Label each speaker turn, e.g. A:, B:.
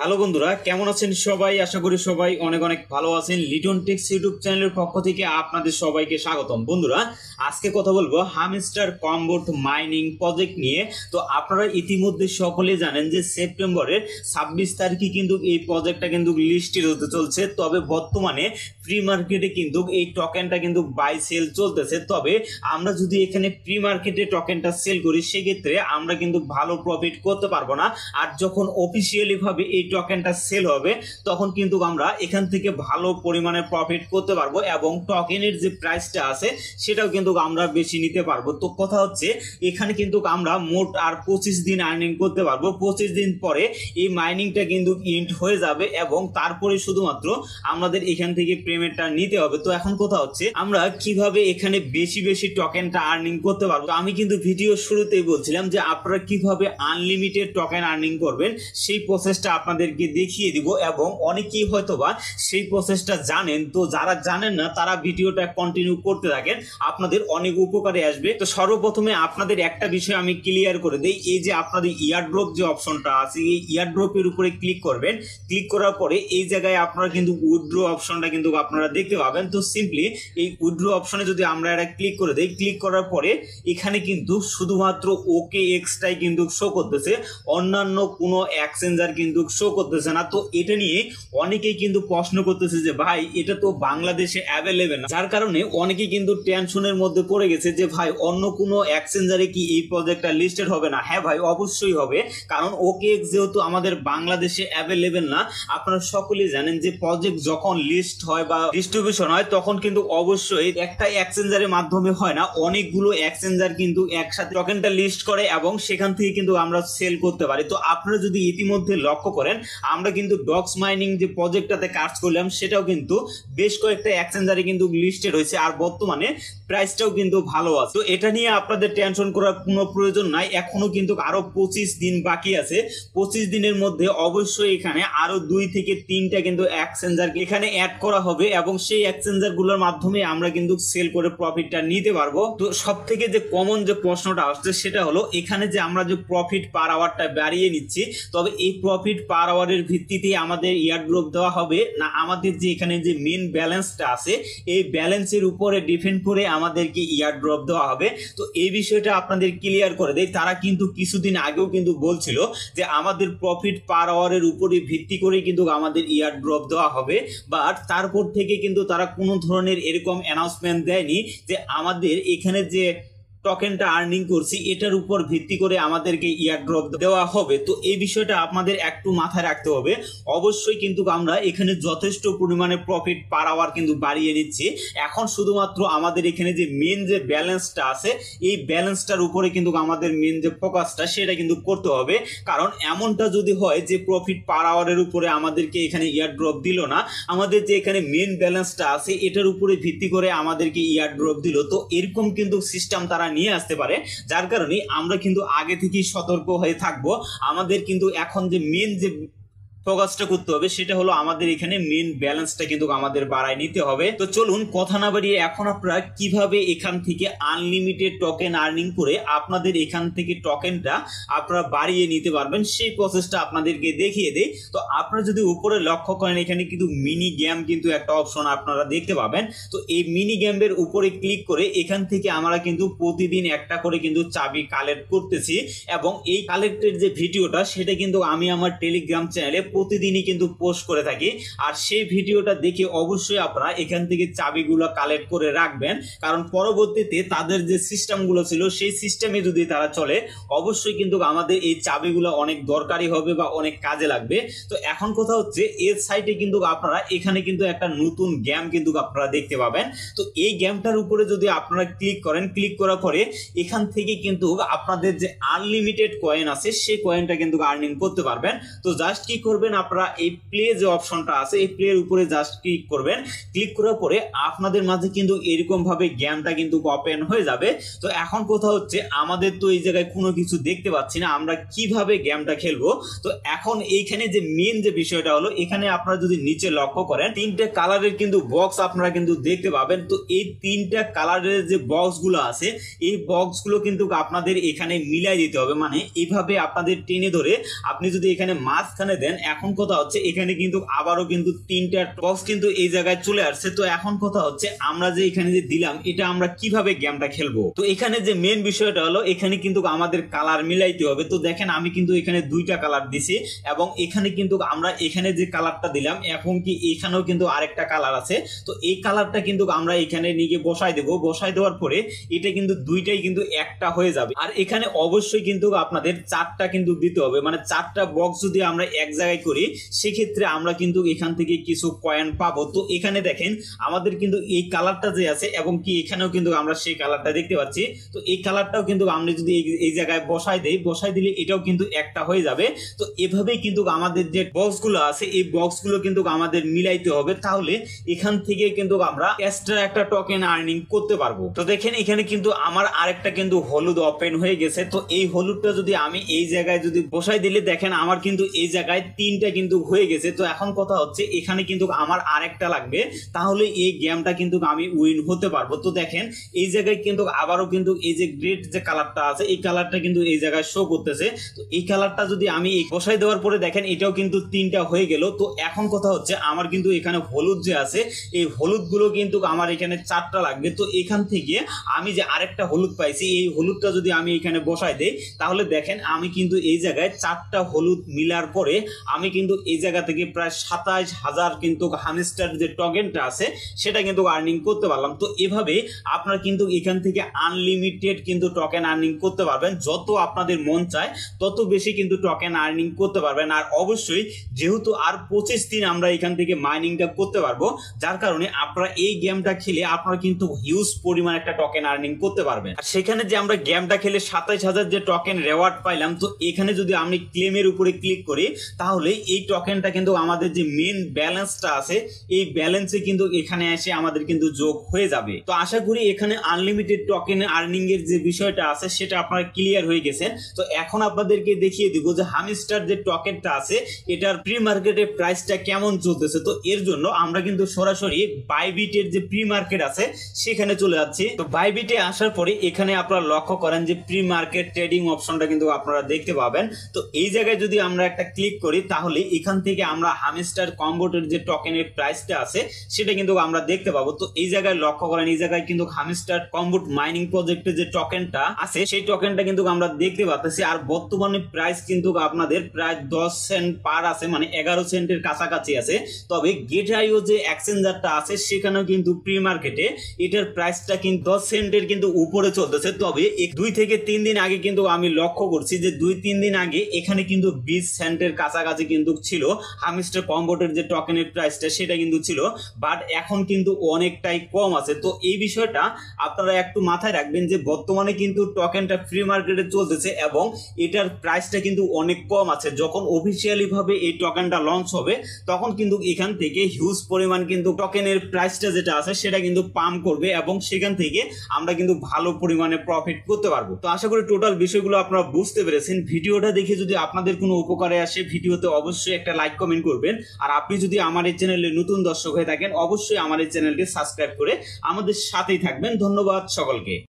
A: Hello বন্ধুরা, কেমন আছেন সবাই? আশা করি সবাই অনেক অনেক ভালো আছেন। লিটন টেক্স ইউটিউব চ্যানেলের পক্ষ থেকে আপনাদের সবাইকে স্বাগতম। বন্ধুরা, আজকে কথা বলবো হামস্টার কমবোট মাইনিং প্রজেক্ট নিয়ে। তো আপনারা ইতিমধ্যে সকলেই জানেন যে সেপ্টেম্বরের 26 তারিখে কিন্তু এই প্রজেক্টটা কিন্তু লিস্টেড হতে চলছে। তবে বর্তমানে প্রি মার্কেটে কিন্তু এই টোকেনটা কিন্তু বাই সেল চলতেছে। তবে আমরা যদি এখানে প্রি মার্কেটে টোকেনটা সেল করি সেক্ষেত্রে আমরা কিন্তু ভালো প্রফিট করতে পারবো না। আর যখন অফিসিয়ালি ভাবে এই টোকেনটা সেল হবে তখন কিন্তু আমরা এখান থেকে ভালো পরিমাণে প্রফিট করতে পারবো এবং টোকেনের যে প্রাইসটা আছে সেটাও কিন্তু আমরা বেশি নিতে পারবো। তো কথা হচ্ছে এখানে কিন্তু আমরা মোট আর 25 দিন আর্নিং করতে পারবো। 25 দিন পরে এই মাইনিংটা কিন্তু এন্ড হয়ে যাবে এবং তারপরে শুধুমাত্র আমাদের এখান থেকে পেমেন্টটা নিতে হবে। তো এখন কথা হচ্ছে আমরা কিভাবে এখানে বেশি বেশি টোকেনটা আর্নিং করতে পারবো। তো আমি কিন্তু ভিডিও শুরুতেই বলছিলাম যে আপনারা কিভাবে আনলিমিটেড টোকেন আর্নিং করবেন সেই প্রসেসটা আপনাদেরকে দেখিয়ে দিব এবং অনেকেই হয়তোবা সেই প্রসেসটা জানেন। তো যারা জানেন না তারা ভিডিওটা কন্টিনিউ করতে থাকেন, আপনাদের অনেক উপকারে আসবে। তো সর্বপ্রথমে আপনাদের একটা বিষয় আমি ক্লিয়ার করে দেই, এই যে আপনাদের ইয়ারড্রপ যে অপশনটা আছে এই ইয়ারড্রপের উপরে ক্লিক করবেন। ক্লিক করার পরে এই জায়গায় আপনারা কিন্তু উইথড্র অপশনটা কিন্তু আপনারা দেখতে পাবেন। তো সিম্পলি এই উইথড্র অপশনে যদি আমরা এটা ক্লিক করে দেই, ক্লিক করার পরে এখানে কিন্তু শুধুমাত্র ওকে এক্সটাই কিন্তু শো করতেছে, অন্যান্য কোনো এক্সচেঞ্জার কিন্তু শো করতেছে না। তো এটা নিয়ে অনেকেই কিন্তু প্রশ্ন করতেছে যে ভাই এটা তো বাংলাদেশে অ্যাভেলেবেল না, যার কারণে অনেকেই কিন্তু টেনশনের মধ্যে পড়ে গেছে যে ভাই অন্য কোনো এক্সচেঞ্জারে কি এই প্রজেক্টটা লিস্টেড হবে না? হ্যাঁ ভাই, অবশ্যই হবে, কারণ ওকে এক্স যেহেতু আমাদের বাংলাদেশে অ্যাভেলেবেল না। আপনারা সকলেই জানেন যে প্রজেক্ট যখন লিস্ট হয় বা ডিস্ট্রিবিউশন হয় তখন কিন্তু অবশ্যই একটা এক্সচেঞ্জারের মাধ্যমে হয় না, অনেকগুলো এক্সচেঞ্জার কিন্তু একসাথে টোকেনটা লিস্ট করে এবং সেখান থেকে কিন্তু আমরা সেল করতে পারি। তো আপনারা যদি ইতিমধ্যে লক্ষ্য করেন আমরা কিন্তু ডক্স মাইনিং যে প্রজেক্টটাতে কাজ করলাম সেটাও কিন্তু বেশ কয়েকটা এক্সচেঞ্জারে কিন্তু লিস্টেড হয়েছে আর বর্তমানে প্রাইসটাও কিন্তু ভালো আছে। তো এটা নিয়ে আপনাদের টেনশন করার কোনো প্রয়োজন নাই, এখনো কিন্তু আরো 25 দিন বাকি আছে। 25 দিনের মধ্যে অবশ্যই এখানে আরো 2 থেকে 3টা কিন্তু এক্সচেঞ্জার এখানে অ্যাড করা হবে এবং সেই এক্সচেঞ্জার গুলোর মাধ্যমে আমরা কিন্তু সেল করে প্রফিটটা নিতে পারবো। তো সব থেকে যে কমন যে প্রশ্নটা আসছে সেটা হলো এখানে যে আমরা যে প্রফিট পার আওয়ারটা বাড়িয়ে নিচ্ছি, তবে এই প্রফিট পার আওয়ারের ভিত্তিতে আমাদের ইয়ারড্রপ দেওয়া হবে না আমাদের যে এখানে যে মেন ব্যালেন্সটা আছে এই ব্যালেন্সের উপরে ডিপেন্ড করে আমাদেরকে ইয়ারড্রপ দেওয়া হবে। তো এই বিষয়টা আপনাদের ক্লিয়ার করে দেয়, তারা কিন্তু কিছুদিন আগেও কিন্তু বলছিল যে আমাদের প্রফিট পার আওয়ারের উপরে ভিত্তি করে কিন্তু আমাদের ইয়ারড্রপ দেওয়া হবে, বাট তারপর থেকে কিন্তু তারা কোনো ধরনের এরকম অ্যানাউন্সমেন্ট দেয়নি যে আমাদের এখানে যে টোকেনটা আর্নিং করছি এটার উপর ভিত্তি করে আমাদেরকে ইয়ারড্রপ দেওয়া হবে। তো এই বিষয়টা আপনাদের একটু মাথায় রাখতে হবে। অবশ্যই কিন্তু আমরা এখানে যথেষ্ট পরিমাণে প্রফিট পার আওয়ার কিন্তু বাড়িয়ে নিচ্ছি। এখন শুধুমাত্র আমাদের এখানে যে মেন যে ব্যালেন্সটা আছে এই ব্যালেন্সটার উপরে কিন্তু আমাদের মেন যে ফোকাসটা সেটা কিন্তু করতে হবে, কারণ এমনটা যদি হয় যে প্রফিট পার আওয়ারের উপরে আমাদেরকে এখানে ইয়ারড্রপ দিল না, আমাদের যে এখানে মেন ব্যালেন্সটা আছে এটার উপরে ভিত্তি করে আমাদেরকে ইয়ারড্রপ দিল, তো এরকম কিন্তু সিস্টেম তারা নিয়ে আসতে পারে। যার কারণে আমরা কিন্তু আগে থেকেই সতর্ক হয়ে থাকবো। আমাদের কিন্তু এখন যে মেন যে ফোকাসটা করতে হবে সেটা হলো আমাদের এখানে মেন ব্যালেন্সটা কিন্তু আমাদের বাড়ায় নিতে হবে। তো চলুন কথা না বাড়িয়ে এখন আপনারা কিভাবে এখান থেকে আনলিমিটেড টোকেন আর্নিং করে আপনাদের এখান থেকে টোকেনটা আপনারা বাড়িয়ে নিতে পারবেন সেই প্রসেসটা আপনাদেরকে দেখিয়ে দেই। তো আপনারা যদি উপরে লক্ষ্য করেন এখানে কিন্তু মিনি গেম কিন্তু একটা অপশন আপনারা দেখতে পাবেন। তো এই মিনি গেমের উপরে ক্লিক করে এখান থেকে আমরা কিন্তু প্রতিদিন একটা করে কিন্তু চাবি কালেক্ট করতেছি এবং এই কালেক্টের যে ভিডিওটা সেটা কিন্তু আমি আমার টেলিগ্রাম চ্যানেলে প্রতিদিনই কিন্তু পোস্ট করে থাকি। আর সেই ভিডিওটা দেখে অবশ্যই আপনারা এখান থেকে চাবিগুলো কালেক্ট করে রাখবেন, কারণ পরবর্তীতে তাদের যে সিস্টেমগুলো ছিল সেই সিস্টেমে যদি তারা চলে অবশ্যই কিন্তু আমাদের এই চাবিগুলো অনেক দরকারি হবে বা অনেক কাজে লাগবে। তো এখন কথা হচ্ছে এর সাইটে কিন্তু আপনারা এখানে কিন্তু একটা নতুন গেম কিন্তু আপনারা দেখতে পাবেন। তো এই গেমটার উপরে যদি আপনারা ক্লিক করেন, ক্লিক করার পরে এখান থেকে কিন্তু আপনাদের যে আনলিমিটেড কয়েন আছে সেই কয়েনটা কিন্তু আর্নিং করতে পারবেন। তো জাস্ট কি করবেন আপনারা এই প্লে যে অপশনটা আছে এই প্লের উপরে জাস্ট ক্লিক করবেন। ক্লিক করার পরে আপনাদের মাঝে কিন্তু এরকম ভাবে গেমটা কিন্তু ওপেন হয়ে যাবে। তো এখন কথা হচ্ছে আমাদের তো এই জায়গায় কোনো কিছু দেখতে পাচ্ছি না, আমরা কিভাবে গেমটা খেলবো। তো এখন এইখানে যে মেন যে বিষয়টা হলো এখানে আপনারা যদি নিচে লক্ষ্য করেন 3টে কালারের কিন্তু বক্স আপনারা কিন্তু দেখতে পাবেন। তো এই 3টা কালারের যে বক্সগুলো আছে এই বক্সগুলো কিন্তু আপনাদের এখানে মিলাই দিতে হবে, মানে এইভাবে আপনাদের টেনে ধরে আপনি যদি এখানে মাঝখানে দেন এখন কথা হচ্ছে এখানে কিন্তু আবারও কিন্তু 3টা বক্স কিন্তু এই জায়গায় চলে আসছে। তো এখন কথা হচ্ছে আমরা যে এখানে যে দিলাম এটা আমরা কিভাবে গেমটা খেলবো। তো এখানে যে মেন বিষয়টা হলো এখানে কিন্তু আমাদের কালার মিলাইতে হবে। তো দেখেন আমি কিন্তু এখানে 2টা কালার দিছি এবং এখানে কিন্তু আমরা এখানে যে কালারটা দিলাম এখন কি এখানেও কিন্তু আরেকটা কালার আছে। তো এই কালারটা কিন্তু আমরা এখানে নিয়ে বসাই দেবো। বসাই দেওয়ার পরে এটা কিন্তু দুইটাই কিন্তু একটা হয়ে যাবে। আর এখানে অবশ্যই কিন্তু আপনাদের 4টা কিন্তু দিতে হবে, মানে 4টা বক্স যদি আমরা এক জায়গায় করি সেক্ষেত্রে আমরা কিন্তু এখান থেকে কিছু কয়েন পাবো। তো এখানে দেখেন আমাদের কিন্তু এই কালারটা যে আছে এবং কি এখানেও কিন্তু আমরা সেই কালারটা দেখতে পাচ্ছি। তো এই কালারটাও কিন্তু আমরা যদি এই জায়গায় বসাই দেই, বসাই দিলে এটাও কিন্তু একটা হয়ে যাবে। তো এভাবেই কিন্তু আমাদের যে বক্সগুলো আছে এই বক্সগুলো কিন্তু আমাদের মিলাইতে হবে, তাহলে এখান থেকে কিন্তু আমরা এক্সট্রা একটা টোকেন আর্নিং করতে পারবো। তো দেখেন এখানে কিন্তু আমার আরেকটা কিন্তু হলুদ ওপেন হয়ে গেছে। তো এই হলুদটা যদি আমি এই জায়গায় যদি বসাই দিলে দেখেন আমার কিন্তু এই জায়গায় 3টা কিন্তু হয়ে গেছে। তো এখন কথা হচ্ছে এখানে কিন্তু আমার আরেকটা লাগবে, তাহলে এই গেমটা কিন্তু আমি উইন হতে পারবো। তো দেখেন এই জায়গায় কিন্তু আবারও কিন্তু এই যে গ্রেড যে কালারটা আছে এই কালারটা কিন্তু এই জায়গায় শো করতেছে। তো এই কালারটা যদি আমি বসাই দেওয়ার পরে দেখেন এটাও কিন্তু 3টা হয়ে গেল। তো এখন কথা হচ্ছে আমার কিন্তু এখানে হলুদ যে আছে এই হলুদ গুলো কিন্তু আমার এখানে 4টা লাগবে। তো এখান থেকে আমি যে আরেকটা হলুদ পাইছি এই হলুদটা যদি আমি এখানে বসাই দেই তাহলে দেখেন আমি কিন্তু এই জায়গায় 4টা হলুদ মিলার পরে আমি কিন্তু এই জায়গা থেকে প্রায় 27,000 কিন্তু হামস্টার যে টোকেনটা আছে সেটা কিন্তু আর্নিং করতে পারলাম। তো এভাবে আপনারা কিন্তু এখান থেকে আনলিমিটেড কিন্তু টোকেন আর্নিং করতে পারবেন, যত আপনাদের মন চায় তত বেশি কিন্তু টোকেন আর্নিং করতে পারবেন। আর অবশ্যই যেহেতু আর 25 দিন আমরা এখান থেকে মাইনিংটা করতে পারবো, যার কারণে আপনারা এই গেমটা খেলে আপনারা কিন্তু হিউজ পরিমাণ একটা টোকেন আর্নিং করতে পারবেন। আর সেখানে যে আমরা গেমটা খেলে 27,000 যে টোকেন রেওয়ার্ড পাইলাম, তো এখানে যদি আমি ক্লেমের উপরে ক্লিক করি তাহলে এই টোকেনটা কিন্তু আমাদের যে মেন ব্যালেন্সটা আছে এই ব্যালেন্সে কিন্তু এখানে এসে আমাদের কিন্তু যোগ হয়ে যাবে। তো আশা করি এখানে আনলিমিটেড টোকেন আর্নিং এর যে বিষয়টা আছে সেটা আপনারা ক্লিয়ার হয়ে গেছেন। তো এখন আপনাদেরকে দেখিয়ে দিব যে হামস্টার যে টোকেনটা আছে এটার প্রি মার্কেটের প্রাইসটা কেমন চলতেছে। তো এর জন্য আমরা কিন্তু সরাসরি বাইবিটের যে প্রি মার্কেট আছে সেখানে চলে যাচ্ছি। তো বাইবিটে আসার পরে এখানে আপনারা লক্ষ্য করেন যে প্রি মার্কেট ট্রেডিং অপশনটা কিন্তু আপনারা দেখতে পাবেন। তো এই জায়গায় যদি আমরা একটা ক্লিক করি তাহলে এখান থেকে আমরা হামস্টার কম্বোটের যে টোকেনের প্রাইসটা আছে সেটা কিন্তু আমরা দেখতে পাবো। তো এই জায়গায় লক্ষ্য করেন এই জায়গায় কিন্তু হামস্টার কম্বোট মাইনিং প্রজেক্টের যে টোকেনটা আছে সেই টোকেনটা কিন্তু আমরা দেখতে পাচ্ছি। আর বর্তমানে প্রাইস কিন্তু আপনাদের প্রায় 10 সেন্ট পার আছে, মানে 11 সেন্টের কাছাকাছি আছে। তবে গেট.io যে এক্সচেঞ্জারটা আছে সেখানেও কিন্তু প্রি মার্কেটে এটার প্রাইসটা কিন্তু 10 সেন্টের কিন্তু উপরে চলতেছে। তবে 2 থেকে 3 দিন আগে কিন্তু আমি লক্ষ্য করছি যে 2-3 দিন আগে এখানে কিন্তু 20 সেন্টের কাছাকাছি কিন্তু ছিল হামস্টার কম্বোটের যে টোকেনের প্রাইসটা সেটা কিন্তু ছিল, বাট এখন কিন্তু অনেকটাই কম আছে। তো এই বিষয়টা আপনারা একটু মাথায় রাখবেন যে বর্তমানে কিন্তু টোকেনটা ফ্রি মার্কেটে চলতেছে এবং এটার প্রাইসটা কিন্তু অনেক কম আছে। যখন অফিসিয়ালি ভাবে এই টোকেনটা লঞ্চ হবে তখন কিন্তু এখান থেকে হিউজ পরিমাণ কিন্তু টোকেনের প্রাইসটা যেটা আছে সেটা কিন্তু পাম্প করবে এবং সেখান থেকে আমরা কিন্তু ভালো পরিমাণে প্রফিট করতে পারবো। তো আশা করি টোটাল বিষয়গুলো আপনারা বুঝতে পেরেছেন। ভিডিওটা দেখে যদি আপনাদের কোনো উপকারে আসে ভিডিওতে অবশ্যই একটা লাইক কমেন্ট করবেন। আর আপনি যদি আমার এই চ্যানেলে নতুন দর্শক হয়ে থাকেন অবশ্যই আমার এই চ্যানেলটি সাবস্ক্রাইব করে আমাদের সাথেই থাকবেন। ধন্যবাদ সকলকে।